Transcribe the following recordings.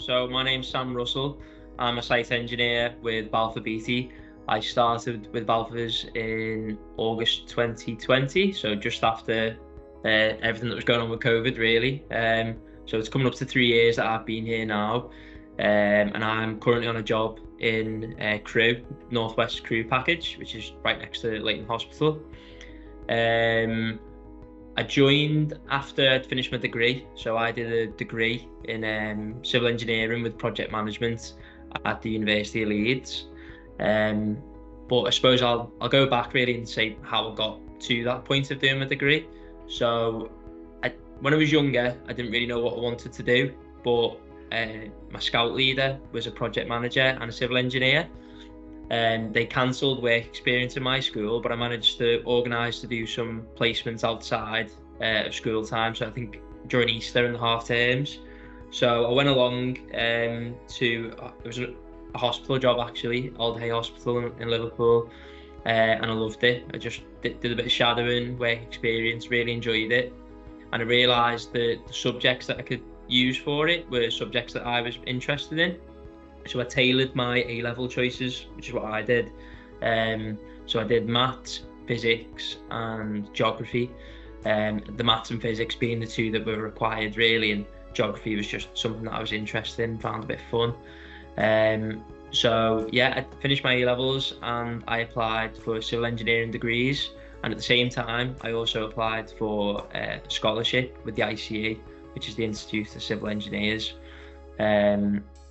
So my name's Sam Russell. I'm a site engineer with Balfour Beatty. I started with Balfour's in August 2020, so just after everything that was going on with COVID, really. So it's coming up to 3 years that I've been here now, and I'm currently on a job in Crewe, Northwest Crewe package, which is right next to Leighton Hospital. I joined after I'd finished my degree, so I did a degree in civil engineering with project management at the University of Leeds. But I suppose I'll go back really and say how I got to that point of doing my degree. So when I was younger, I didn't really know what I wanted to do, but my scout leader was a project manager and a civil engineer. They cancelled work experience in my school, but I managed to organise to do some placements outside of school time. So I think during Easter and the half terms. So I went along to it was a hospital job actually, Old Hay Hospital in Liverpool, and I loved it. I just did a bit of shadowing, work experience, really enjoyed it, and I realised that the subjects that I could use for it were subjects that I was interested in. So I tailored my A-level choices, which is what I did. So I did maths, physics and geography. The maths and physics being the two that were required really, and geography was just something that I was interested in, found a bit fun. So yeah, I finished my A-levels and I applied for civil engineering degrees. And at the same time, I also applied for a scholarship with the ICE, which is the Institute of Civil Engineers.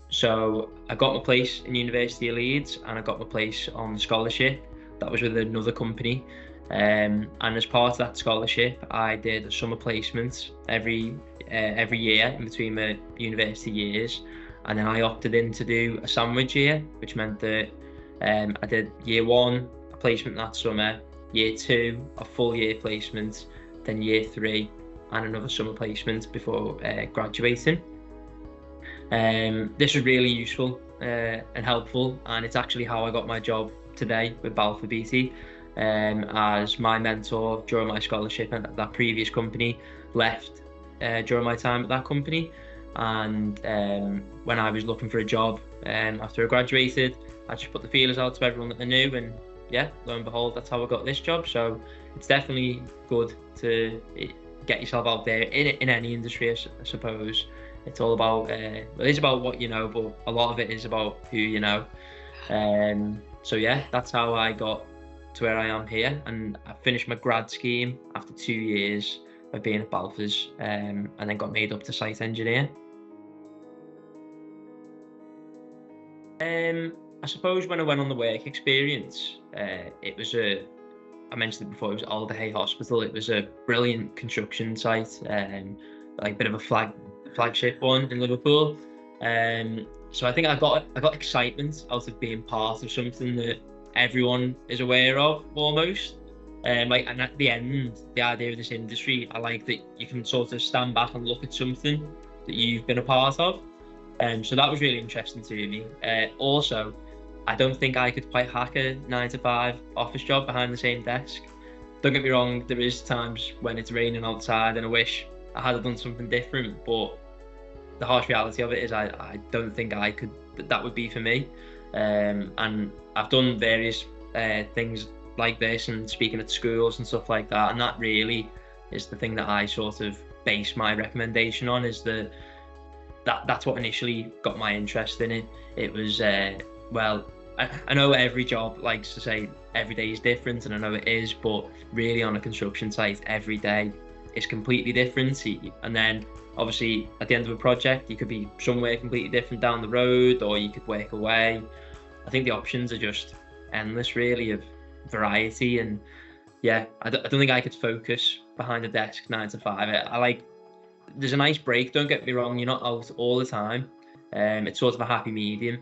So I got my place in University of Leeds and I got my place on the scholarship. That was with another company. And as part of that scholarship, I did a summer placement every year in between my university years. And then I opted in to do a sandwich year, which meant that I did year one, a placement that summer, year two, a full year placement, then year three, and another summer placement before graduating. This was really useful and helpful, and it's actually how I got my job today with Balfour Beatty, as my mentor during my scholarship at that previous company left during my time at that company. And when I was looking for a job after I graduated, I just put the feelers out to everyone that I knew, and yeah, lo and behold, that's how I got this job. So it's definitely good to get yourself out there in any industry, I suppose. It's all about, it is about what you know, but a lot of it is about who you know. So yeah, that's how I got to where I am here. And I finished my grad scheme after 2 years of being at Balfour's, and then got made up to site engineer. I suppose when I went on the work experience, it was I mentioned it before, it was Old Hay Hospital. It was a brilliant construction site, like a bit of a flagship one in Liverpool. So I think I got excitement out of being part of something that everyone is aware of almost. And at the end, the idea of this industry, I like that you can sort of stand back and look at something that you've been a part of. So that was really interesting to me. Also, I don't think I could quite hack a 9-to-5 office job behind the same desk. Don't get me wrong, there is times when it's raining outside and I wish I had done something different, but the harsh reality of it is I don't think I could, that would be for me. And I've done various things like this and speaking at schools and stuff like that, and that really is the thing that I sort of base my recommendation on, is that's what initially got my interest in it. It was well, I know every job likes to say every day is different, and I know it is, but really on a construction site every day is completely different. And then obviously at the end of a project you could be somewhere completely different down the road, or you could work away. I think the options are just endless really, of variety. And yeah, I don't think I could focus behind a desk 9-to-5. I like, there's a nice break, don't get me wrong, you're not out all the time. It's sort of a happy medium.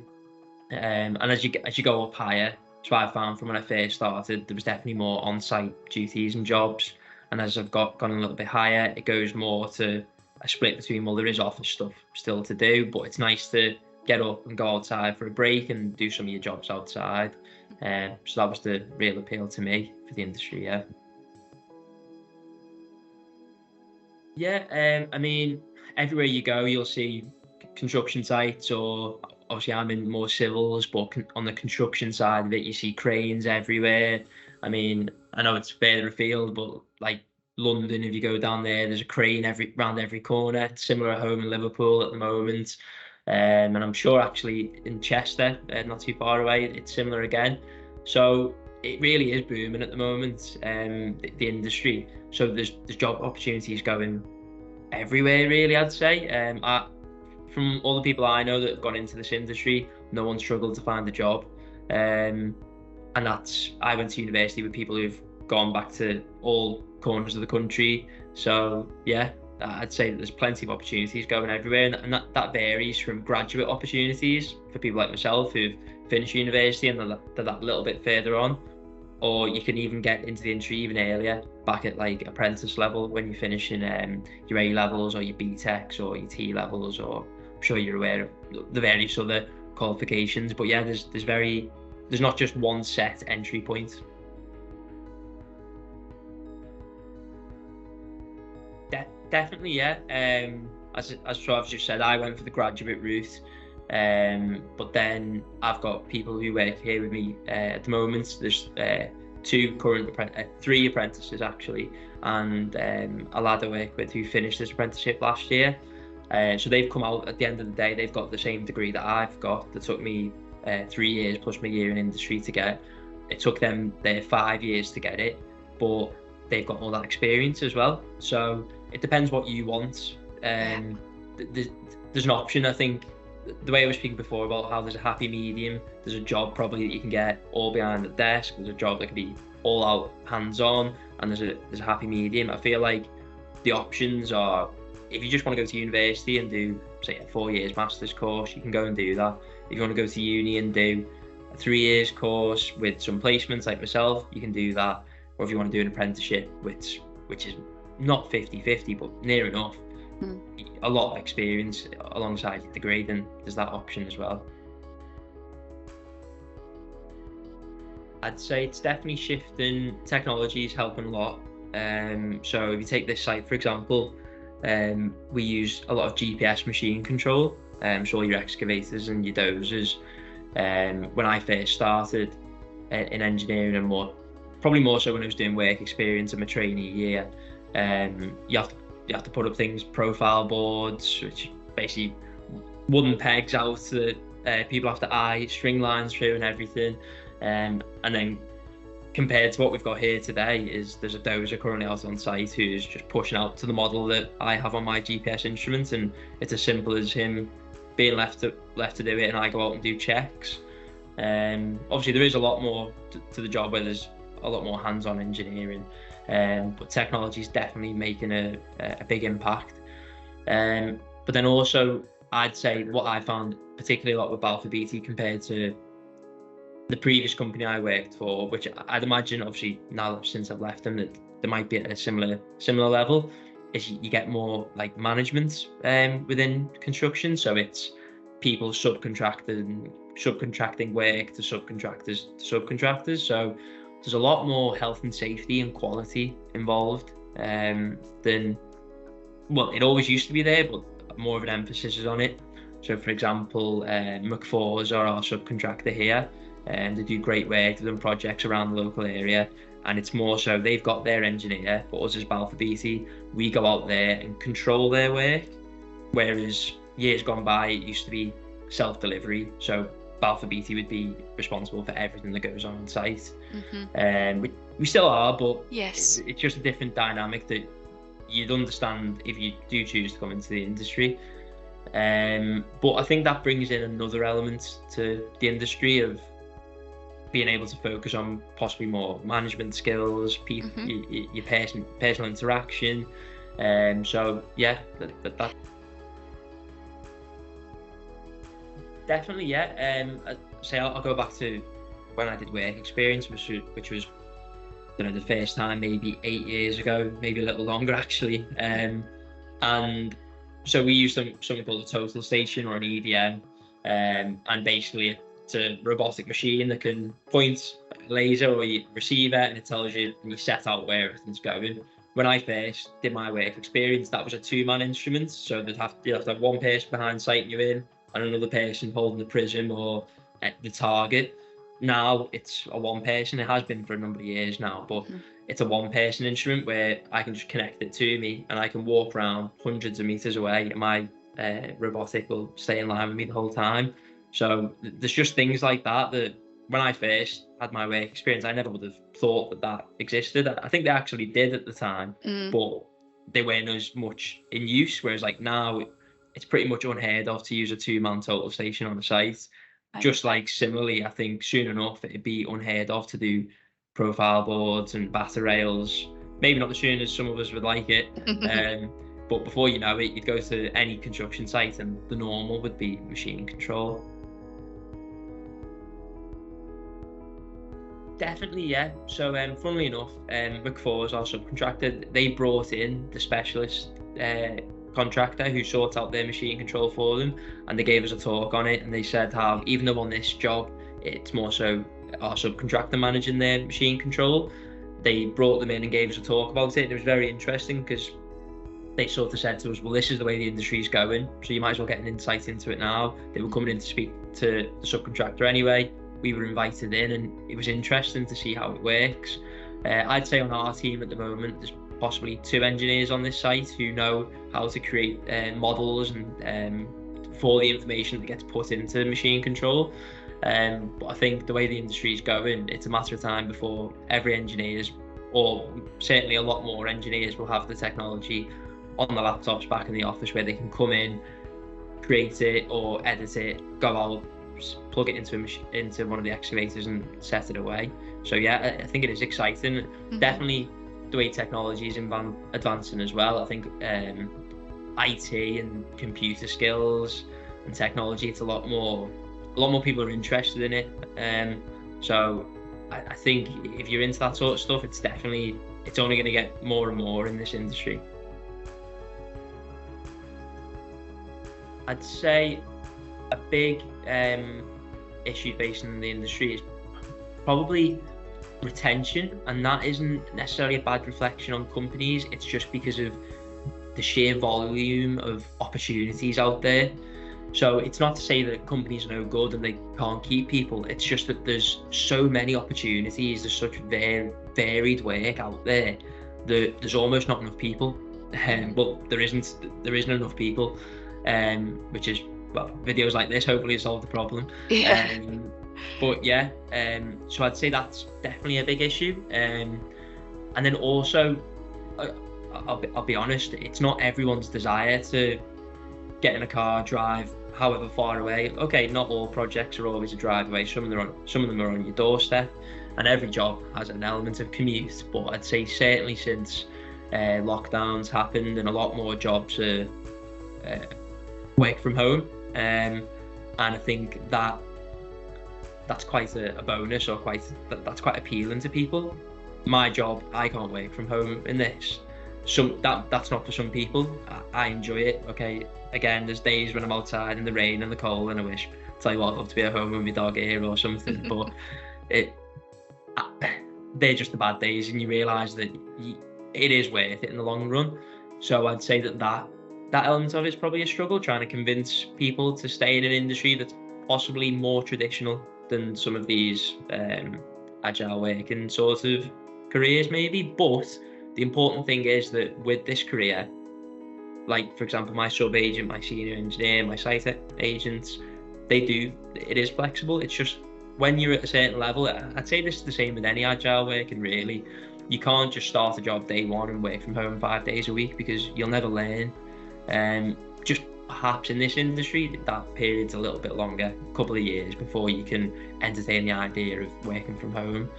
And as you go up higher, that's what I found from when I first started, there was definitely more on-site duties and jobs. And as I've gone a little bit higher, it goes more to a split between, well, there is office stuff still to do, but it's nice to get up and go outside for a break and do some of your jobs outside. So that was the real appeal to me for the industry, yeah. Yeah, I mean, everywhere you go, you'll see construction sites, or obviously I'm in more civils, but on the construction side of it, you see cranes everywhere. I mean, I know it's further afield, but like London, if you go down there, there's a crane around every corner. It's similar at home in Liverpool at the moment. And I'm sure actually in Chester, not too far away, it's similar again. So it really is booming at the moment, the industry. So there's job opportunities going everywhere, really, I'd say. From all the people I know that have gone into this industry, no one struggled to find a job. And I went to university with people who've gone back to all corners of the country. So yeah, I'd say that there's plenty of opportunities going everywhere, and that varies from graduate opportunities for people like myself who've finished university and they're that little bit further on, or you can even get into the industry even earlier, back at like apprentice level when you're finishing your A levels or your BTECs or your T levels, or I'm sure you're aware of the various other qualifications. But yeah, there's not just one set entry point. Definitely, yeah. As I've just said, I went for the graduate route, but then I've got people who work here with me at the moment. There's three apprentices actually, and a lad I work with who finished his apprenticeship last year. So they've come out at the end of the day. They've got the same degree that I've got. That took me 3 years plus my year in industry to get. It took them their 5 years to get it, but they've got all that experience as well. So it depends what you want. There's an option. I think the way I was speaking before about how there's a happy medium, there's a job probably that you can get all behind the desk. There's a job that can be all out hands-on, and there's a happy medium. I feel like the options are, if you just want to go to university and do, say, a 4 years master's course, you can go and do that. If you want to go to uni and do a 3 years course with some placements like myself, you can do that. Or if you want to do an apprenticeship, which is not 50-50, but near enough, a lot of experience alongside your degree, then there's that option as well. I'd say it's definitely shifting. Technology is helping a lot. So if you take this site, for example, we use a lot of GPS machine control, so all your excavators and your dozers. When I first started in engineering, and probably more so when I was doing work experience in my trainee year, you have to put up things, profile boards, which basically wooden pegs out that people have to eye, string lines through and everything. And then compared to what we've got here today, there's a dozer currently out on site who's just pushing out to the model that I have on my GPS instrument, and it's as simple as him being left to do it, and I go out and do checks. Obviously there is a lot more to the job, where there's a lot more hands-on engineering, but technology is definitely making a big impact. But then also, I'd say what I found particularly a lot with Balfour Beatty compared to the previous company I worked for, which I'd imagine, obviously now since I've left them, that there might be at a similar level, is you get more like management within construction. So it's people subcontracting work to subcontractors. So there's a lot more health and safety and quality involved than, well, it always used to be there, but more of an emphasis is on it. So for example, McFaws are our subcontractor here, and they do great work. They've done projects around the local area, and it's more so they've got their engineer, but us as Balfour Beatty, we go out there and control their work. Whereas years gone by, it used to be self-delivery. So Balfour Beatty would be responsible for everything that goes on site. We still are, but yes, it's just a different dynamic that you'd understand if you do choose to come into the industry. But I think that brings in another element to the industry of being able to focus on possibly more management skills, your personal interaction. So yeah, that definitely, yeah. I'd say I'll go back to when I did work experience, which was, you know, the first time maybe 8 years ago, maybe a little longer actually. And so we used something called a total station or an EDM, and basically it's a robotic machine that can point a laser or you receive it, and it tells you, and you set out where everything's going. when I first did my work experience, that was a two-man instrument. So you'd have to have one person behind sighting you in and another person holding the prism or the target. Now it's a one person. It has been for a number of years now, but it's a one person instrument where I can just connect it to me and I can walk around hundreds of meters away and my robotic will stay in line with me the whole time. So there's just things like that that when I first had my work experience, I never would have thought that that existed. I think they actually did at the time, but they weren't as much in use. Whereas like now, it's pretty much unheard of to use a two-man total station on a site. Just like similarly, I think soon enough it'd be unheard of to do profile boards and batter rails. Maybe not as soon as some of us would like it, but before you know it, you'd go to any construction site and the normal would be machine control. Definitely, yeah. So, funnily enough, McFor's, our subcontractor, they brought in the specialist contractor who sorts out their machine control for them, and they gave us a talk on it, and they said how even though on this job it's more so our subcontractor managing their machine control, they brought them in and gave us a talk about it. It was very interesting because they sort of said to us, well, this is the way the industry's going, so you might as well get an insight into it now. They were coming in to speak to the subcontractor anyway. We were invited in and it was interesting to see how it works. I'd say on our team at the moment, there's possibly 2 engineers on this site who know how to create models and for the information that gets put into machine control. But I think the way the industry is going, it's a matter of time before every engineers, or certainly a lot more engineers, will have the technology on the laptops back in the office where they can come in, create it or edit it, go out, plug it into one of the excavators and set it away. So yeah, I think it is exciting. Definitely the way technology is advancing as well. I think IT and computer skills and technology, it's a lot more people are interested in it. So I think if you're into that sort of stuff, it's only going to get more and more in this industry. I'd say a big issue facing the industry is probably retention, and that isn't necessarily a bad reflection on companies. It's just because of the sheer volume of opportunities out there. So it's not to say that companies are no good and they can't keep people. It's just that there's so many opportunities, there's such varied work out there that there's almost not enough people. But there isn't enough people, which is, well, videos like this hopefully solve the problem. But yeah, so I'd say that's definitely a big issue. And then also, I'll be honest, it's not everyone's desire to get in a car, drive however far away. Okay, not all projects are always a drive away. Some of them are on your doorstep, and every job has an element of commute. But I'd say certainly since lockdowns happened and a lot more jobs are work from home, and I think that's quite a bonus, or that's quite appealing to people. My job, I can't work from home in this. That's not for some people. I enjoy it. Okay, again, there's days when I'm outside in the rain and the cold and I wish, tell you what, I'd love to be at home with my dog here or something. But they're just the bad days, and you realise that it is worth it in the long run. So I'd say that element of it is probably a struggle, trying to convince people to stay in an industry that's possibly more traditional than some of these agile working sort of careers maybe. But the important thing is that with this career, like for example, my sub-agent, my senior engineer, my site agents, it is flexible. It's just when you're at a certain level, I'd say this is the same with any agile working really. You can't just start a job day one and work from home 5 days a week, because you'll never learn. Just perhaps in this industry, that period's a little bit longer, a couple of years before you can entertain the idea of working from home.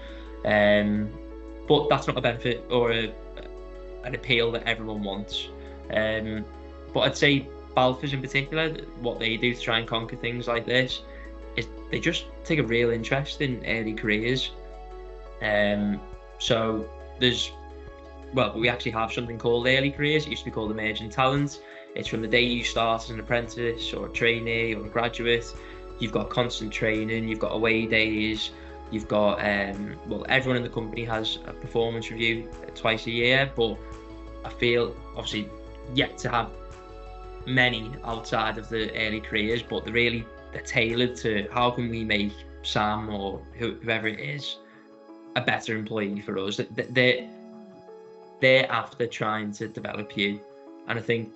But that's not a benefit or an appeal that everyone wants. But I'd say Balfour's in particular, what they do to try and conquer things like this is they just take a real interest in early careers. So we actually have something called early careers. It used to be called emerging talent. It's from the day you start as an apprentice or a trainee or a graduate. You've got constant training, you've got away days, you've got everyone in the company has a performance review twice a year, but I feel obviously yet to have many outside of the early careers, but they're tailored to how can we make Sam or whoever it is a better employee for us. They're after trying to develop you, and I think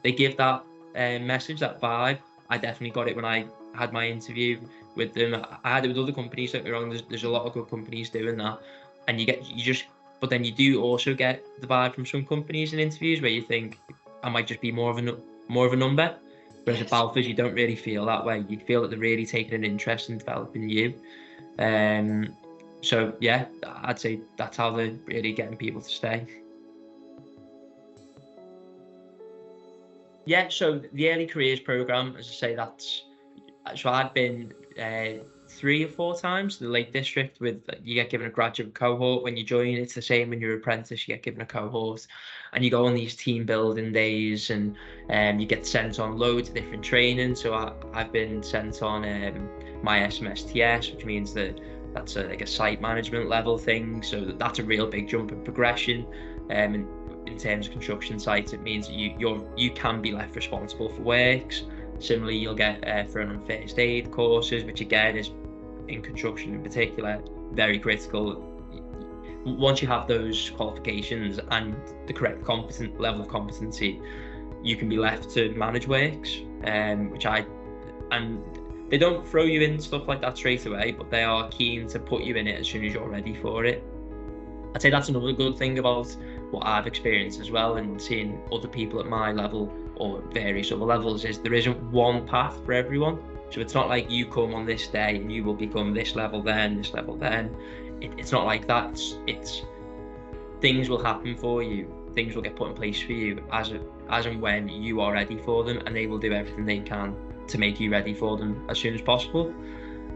they give that message, that vibe. I definitely got it when I had my interview with them. I had it with other companies, don't get me wrong, there's a lot of good companies doing that, and but then you do also get the vibe from some companies in interviews where you think I might just be more of a number, whereas at Balfour's you don't really feel that way. You feel that they're really taking an interest in developing you. So yeah, I'd say that's how they're really getting people to stay. Yeah, so the early careers program, as I say, so I've been 3 or 4 times to the Lake District. You get given a graduate cohort when you join. It's the same when you're an apprentice. You get given a cohort, and you go on these team building days, and you get sent on loads of different training. So I've been sent on my SMSTS, which means that's like a site management level thing. So that's a real big jump in progression. In terms of construction sites, it means that you can be left responsible for works. Similarly, you'll get thrown on first aid courses, which again is, in construction in particular, very critical. Once you have those qualifications and the correct level of competency, you can be left to manage works, and they don't throw you in stuff like that straight away, but they are keen to put you in it as soon as you're ready for it. I'd say that's another good thing about what I've experienced as well, and seeing other people at my level or various other levels, is there isn't one path for everyone. So it's not like you come on this day and you will become this level then, this level then. It's not like that. It's things will happen for you. Things will get put in place for you as and when you are ready for them, and they will do everything they can to make you ready for them as soon as possible,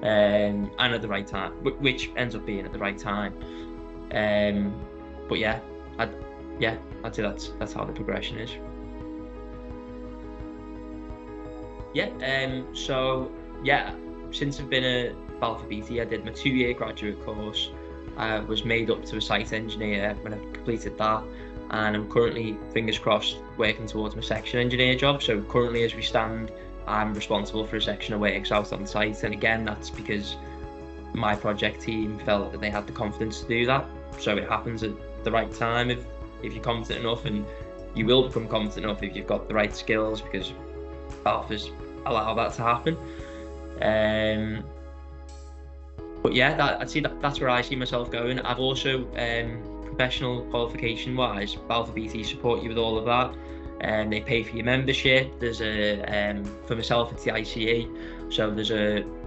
and at the right time, which ends up being at the right time. But yeah, I'd say that's how the progression is. So since I've been at Balfour Beatty, I did my 2-year graduate course. I was made up to a site engineer when I completed that, and I'm currently, fingers crossed, working towards my section engineer job. So currently, as we stand, I'm responsible for a section of works out on site, and again, that's because my project team felt that they had the confidence to do that. So it happens at the right time if you're confident enough, and you will become confident enough if you've got the right skills, because Balfour's allow that to happen. But yeah, I'd say that's where I see myself going. I've also, professional qualification wise, Balfour Beatty support you with all of that, and they pay for your membership. There's for myself, it's the ICE. So there's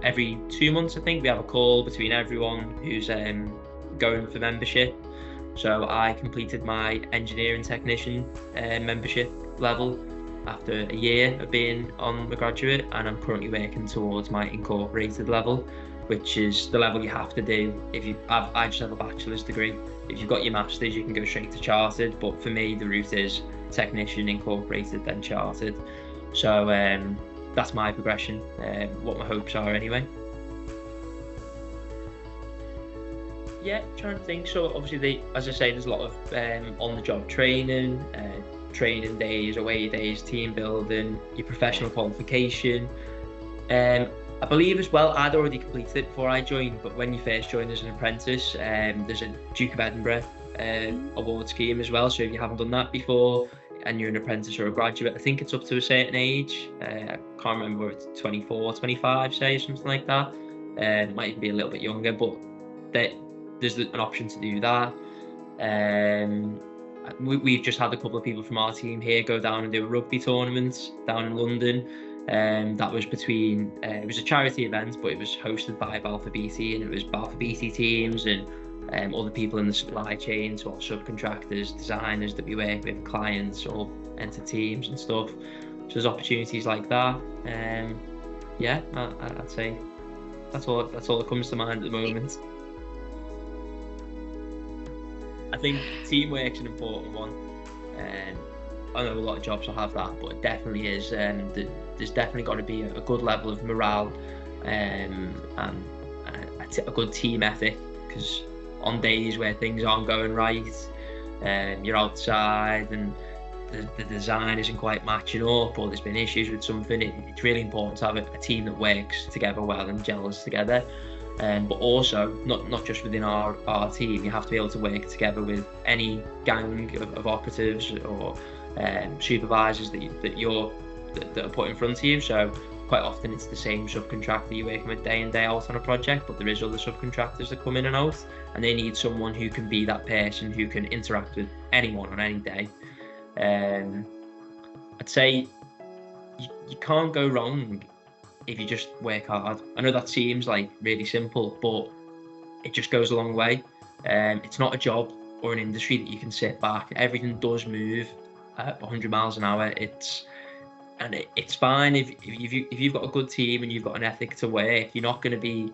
every 2 months, I think, we have a call between everyone who's going for membership. So I completed my engineering technician membership level after a year of being on the graduate, and I'm currently working towards my incorporated level, which is the level you have to do I just have a bachelor's degree. If you've got your master's, you can go straight to chartered, but for me the route is technician, incorporated, then chartered. So that's my progression, what my hopes are anyway. Yeah, trying to think. So obviously, as I say, there's a lot of on-the-job training, training days, away days, team building, your professional qualification. I believe as well, I'd already completed it before I joined, but when you first join as an apprentice, there's a Duke of Edinburgh award scheme as well. So if you haven't done that before and you're an apprentice or a graduate, I think it's up to a certain age. I can't remember whether it's 24, 25, say, something like that. It might even be a little bit younger, but there's an option to do that. We've just had a couple of people from our team here go down and do a rugby tournament down in London. That was it was a charity event, but it was hosted by Balfour Beatty, and it was Balfour Beatty teams and other people in the supply chain, so subcontractors, designers that we work with, clients, or enter teams and stuff. So there's opportunities like that. I'd say that's all that comes to mind at the moment. I think teamwork's an important one. I know a lot of jobs will have that, but it definitely is. There's definitely got to be a good level of morale and a good team ethic, because on days where things aren't going right, you're outside and the design isn't quite matching up, or there's been issues with something, it's really important to have a team that works together well and gels together. But also, not just within our team, you have to be able to work together with any gang of operatives or supervisors that are put in front of you. So quite often it's the same subcontractor you're working with day in, day out on a project, but there is other subcontractors that come in and out, and they need someone who can be that person who can interact with anyone on any day. I'd say you can't go wrong if you just work hard. I know that seems like really simple, but it just goes a long way. It's not a job or an industry that you can sit back. Everything does move at 100 miles an hour. It's fine if you've got a good team and you've got an ethic to work. You're not going to be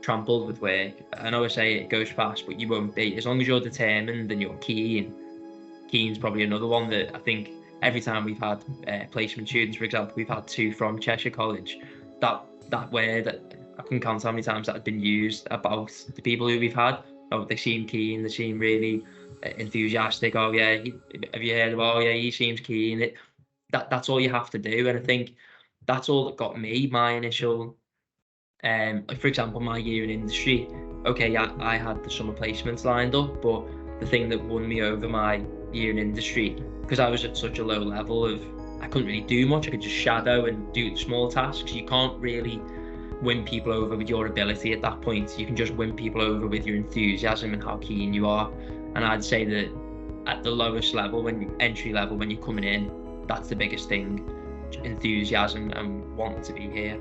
trampled with work. I know I say it goes fast, but you won't be. As long as you're determined and you're keen. Keen's probably another one that I think every time we've had placement students, for example, we've had 2 from Cheshire College. That word, I can count how many times that had been used about the people who we've had. Oh, they seem keen, they seem really enthusiastic. Oh yeah, have you heard of? Oh yeah, he seems keen. That's all you have to do, and I think that's all that got me my initial. Like for example, my year in industry. Okay, yeah, I had the summer placements lined up, but the thing that won me over my year in industry, because I was at such a low level of, I couldn't really do much. I could just shadow and do small tasks. You can't really win people over with your ability at that point. You can just win people over with your enthusiasm and how keen you are. And I'd say that at the lowest level, entry level, when you're coming in, that's the biggest thing: enthusiasm and wanting to be here.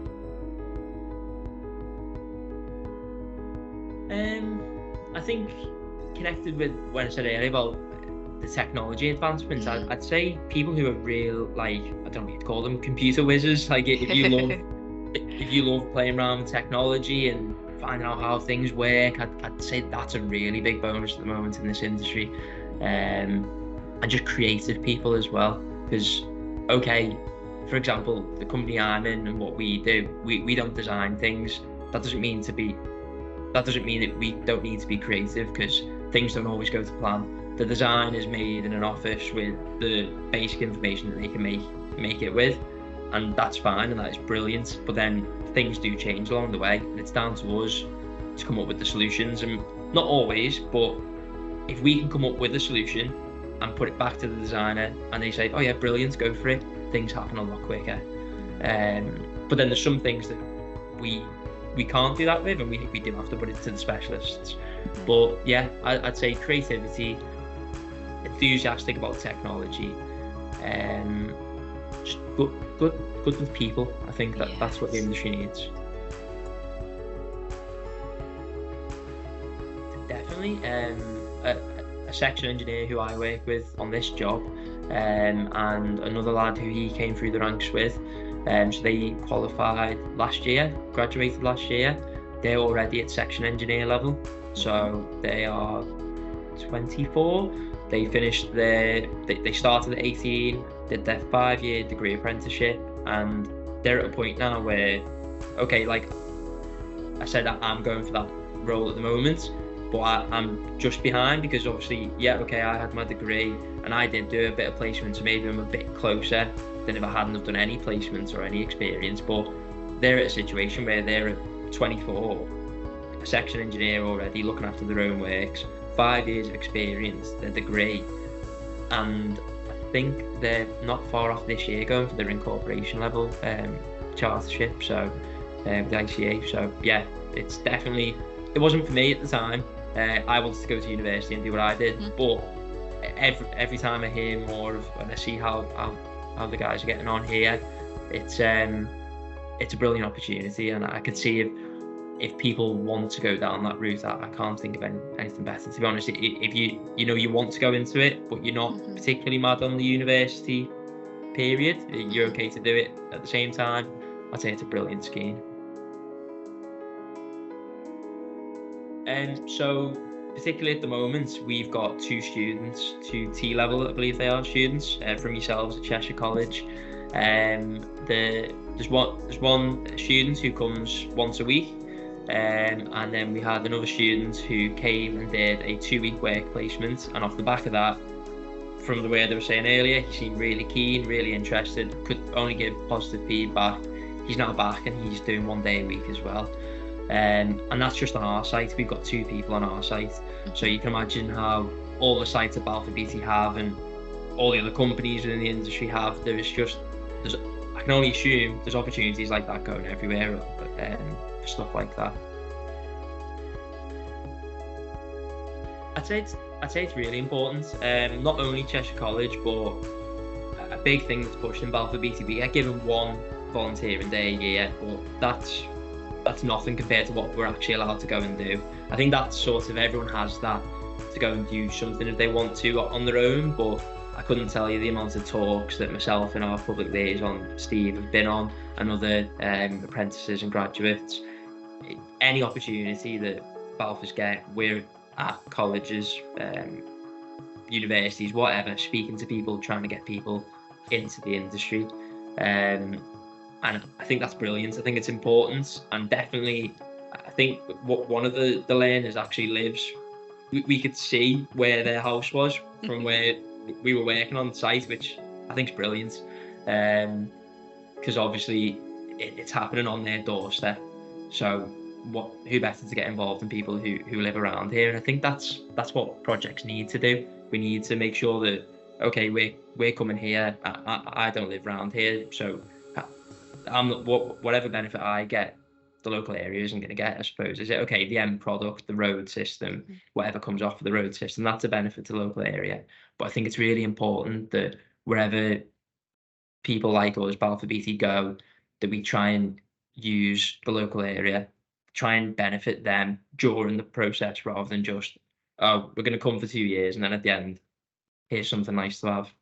I think connected with when I said earlier about the technology advancements, I'd say people who are real, like, I don't know what you'd call them, computer whizzes. Like if you love playing around with technology and finding out how things work, I'd say that's a really big bonus at the moment in this industry. And just creative people as well, because okay, for example, the company I'm in and what we do, we don't design things. That doesn't mean that we don't need to be creative, because things don't always go to plan. The design is made in an office with the basic information that they can make it with, and that's fine, and that is brilliant. But then things do change along the way, and it's down to us to come up with the solutions. And not always, but if we can come up with a solution and put it back to the designer and they say, oh yeah, brilliant, go for it, things happen a lot quicker. But then there's some things that we can't do that with, and we do have to put it to the specialists. But yeah, I'd say creativity, enthusiastic about technology, just good with people. I think that's what the industry needs. Definitely. A section engineer who I work with on this job, and another lad who he came through the ranks with. So they qualified last year, graduated last year. They're already at section engineer level. So they are 24. They finished they started at 18, did their 5-year degree apprenticeship, and they're at a point now where, okay, like I said, I'm going for that role at the moment, but I'm just behind, because obviously, yeah, okay, I had my degree and I did do a bit of placement, so maybe I'm a bit closer than if I hadn't have done any placements or any experience. But they're at a situation where they're at 24, a section engineer already, looking after their own works, 5 years of experience, their degree, and I think they're not far off this year going for their incorporation level chartership, so the ICA. So yeah, it's definitely, it wasn't for me at the time. I wanted to go to university and do what I did, but every time I hear more of, and I see how the guys are getting on here, it's a brilliant opportunity, and I could see if people want to go down that route, I can't think of anything better, to be honest. If you want to go into it, but you're not particularly mad on the university period, you're okay to do it at the same time, I'd say it's a brilliant scheme. So particularly at the moment, we've got 2 students, 2 T-level, I believe they are, students from yourselves at Cheshire College. There's one student who comes once a week, And then we had another student who came and did a 2-week work placement, and off the back of that, from the way they were saying earlier, he seemed really keen, really interested, could only give positive feedback. He's now back and he's doing 1 day a week as well. And that's just on our site. We've got 2 people on our site. So you can imagine how all the sites that Balfour Beatty have and all the other companies within the industry have, I can only assume there's opportunities like that going everywhere for stuff like that. I'd say it's really important. Not only Cheshire College, but a big thing that's pushed in Balfour Beatty, we get given 1 volunteering day a year, but that's nothing compared to what we're actually allowed to go and do. I think that's sort of, everyone has that to go and do something if they want to on their own, but I couldn't tell you the amount of talks that myself and our public liaison Steve have been on, and other apprentices and graduates. Any opportunity that Balfour's get, we're at colleges, universities, whatever, speaking to people, trying to get people into the industry. And I think that's brilliant. I think it's important, and definitely I think one of the learners actually lives, we could see where their house was from where we were working on the site, which I think is brilliant, because obviously it's happening on their doorstep. So who better to get involved than people who live around here? And I think that's what projects need to do. We need to make sure that, okay, we're coming here. I don't live around here, so whatever benefit I get, the local area isn't going to get, I suppose. Is it okay? The end product, the road system, whatever comes off of the road system, that's a benefit to the local area. But I think it's really important that wherever people like us, Balfour Beatty, go, that we try and use the local area, try and benefit them during the process, rather than just, oh, we're going to come for 2 years and then at the end, here's something nice to have.